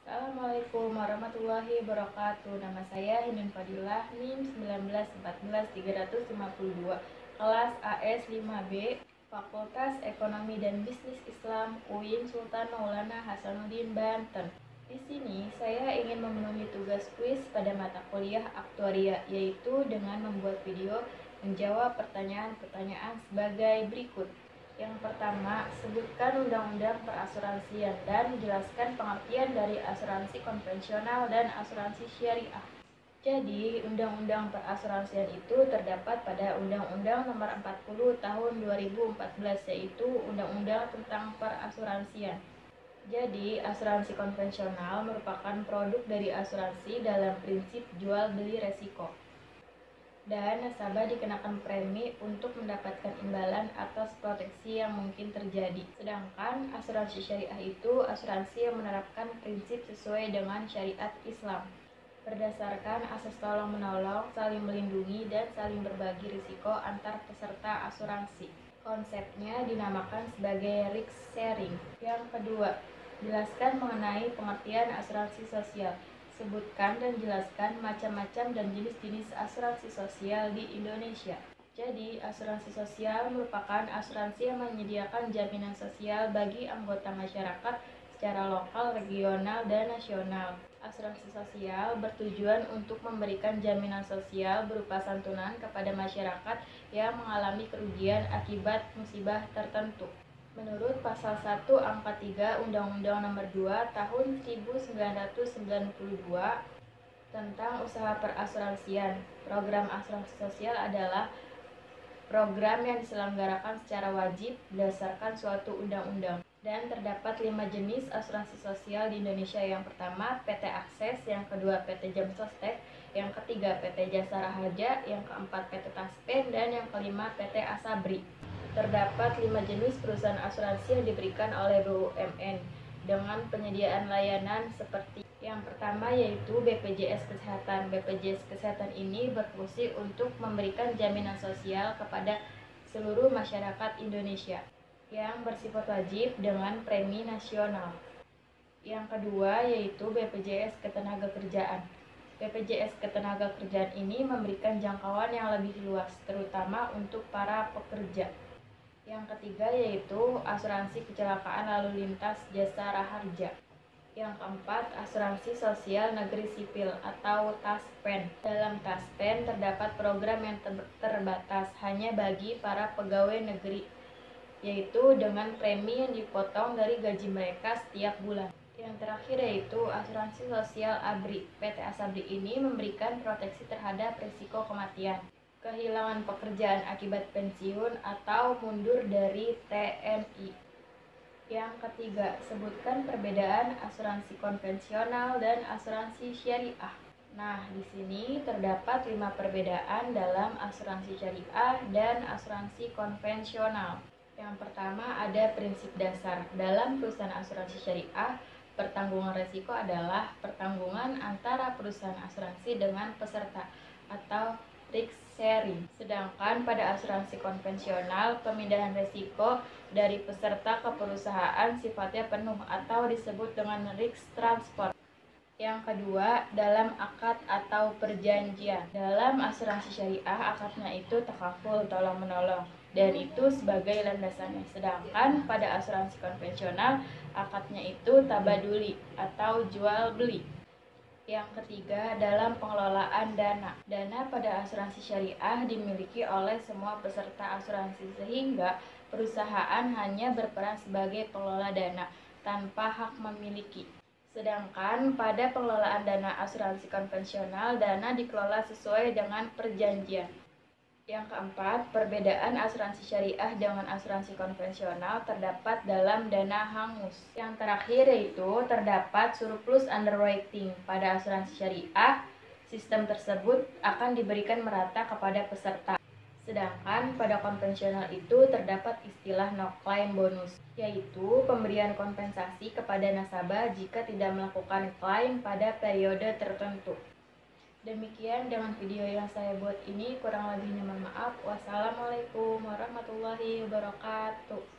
Assalamualaikum warahmatullahi wabarakatuh. Nama saya Hinun Fadilah, NIM 1914352, kelas AS 5B, Fakultas Ekonomi dan Bisnis Islam, UIN Sultan Maulana Hasanuddin, Banten. Di sini saya ingin memenuhi tugas kuis pada mata kuliah aktuaria, yaitu dengan membuat video menjawab pertanyaan-pertanyaan sebagai berikut. Yang pertama, sebutkan undang-undang perasuransian dan jelaskan pengertian dari asuransi konvensional dan asuransi syariah. Jadi, undang-undang perasuransian itu terdapat pada Undang-Undang Nomor 40 Tahun 2014, yaitu Undang-Undang tentang perasuransian. Jadi, asuransi konvensional merupakan produk dari asuransi dalam prinsip jual beli resiko, dan nasabah dikenakan premi untuk mendapatkan imbalan atas proteksi yang mungkin terjadi. Sedangkan asuransi syariah itu asuransi yang menerapkan prinsip sesuai dengan syariat Islam, berdasarkan asas tolong-menolong, saling melindungi, dan saling berbagi risiko antar peserta asuransi. Konsepnya dinamakan sebagai risk sharing. Yang kedua, jelaskan mengenai pengertian asuransi sosial. Sebutkan dan jelaskan macam-macam dan jenis-jenis asuransi sosial di Indonesia. Jadi, asuransi sosial merupakan asuransi yang menyediakan jaminan sosial bagi anggota masyarakat secara lokal, regional, dan nasional. Asuransi sosial bertujuan untuk memberikan jaminan sosial berupa santunan kepada masyarakat yang mengalami kerugian akibat musibah tertentu. Menurut Pasal 1 Angka 3 Undang-Undang Nomor 2 Tahun 1992 tentang usaha perasuransian, program asuransi sosial adalah program yang diselenggarakan secara wajib berdasarkan suatu undang-undang. Dan terdapat 5 jenis asuransi sosial di Indonesia. Yang pertama PT Akses, yang kedua PT Jam Sostek, yang ketiga PT Jasara Harja, yang keempat PT Taspen, dan yang kelima PT Asabri. Terdapat 5 jenis perusahaan asuransi yang diberikan oleh BUMN dengan penyediaan layanan seperti yang pertama, yaitu BPJS Kesehatan. BPJS Kesehatan ini berfungsi untuk memberikan jaminan sosial kepada seluruh masyarakat Indonesia yang bersifat wajib dengan premi nasional. Yang kedua, yaitu BPJS Ketenagakerjaan. BPJS Ketenagakerjaan ini memberikan jangkauan yang lebih luas, terutama untuk para pekerja. Yang ketiga, yaitu asuransi kecelakaan lalu lintas Jasara Harja. Yang keempat, asuransi sosial negeri sipil atau TASPEN. Dalam TASPEN terdapat program yang terbatas hanya bagi para pegawai negeri, yaitu dengan premi yang dipotong dari gaji mereka setiap bulan. Yang terakhir, yaitu asuransi sosial ABRI. PT Asabri ini memberikan proteksi terhadap risiko kematian, kehilangan pekerjaan akibat pensiun, atau mundur dari TNI. Yang ketiga, sebutkan perbedaan asuransi konvensional dan asuransi syariah. Nah, di sini terdapat 5 perbedaan dalam asuransi syariah dan asuransi konvensional. Yang pertama, ada prinsip dasar. Dalam perusahaan asuransi syariah, pertanggungan risiko adalah pertanggungan antara perusahaan asuransi dengan peserta atau risk sharing. Sedangkan pada asuransi konvensional, pemindahan risiko dari peserta ke perusahaan sifatnya penuh atau disebut dengan risk transfer. Yang kedua, dalam akad atau perjanjian. Dalam asuransi syariah, akadnya itu takaful, tolong-menolong, dan itu sebagai landasannya. Sedangkan pada asuransi konvensional, akadnya itu tabaduli atau jual beli. Yang ketiga, dalam pengelolaan dana. Dana pada asuransi syariah dimiliki oleh semua peserta asuransi, sehingga perusahaan hanya berperan sebagai pengelola dana tanpa hak memiliki. Sedangkan pada pengelolaan dana asuransi konvensional, dana dikelola sesuai dengan perjanjian. Yang keempat, perbedaan asuransi syariah dengan asuransi konvensional terdapat dalam dana hangus. Yang terakhir, yaitu terdapat surplus underwriting. Pada asuransi syariah, sistem tersebut akan diberikan merata kepada peserta. Sedangkan pada konvensional itu terdapat istilah no claim bonus, yaitu pemberian kompensasi kepada nasabah jika tidak melakukan klaim pada periode tertentu. Demikian dengan video yang saya buat ini, kurang lebihnya mohon maaf. Wassalamualaikum warahmatullahi wabarakatuh.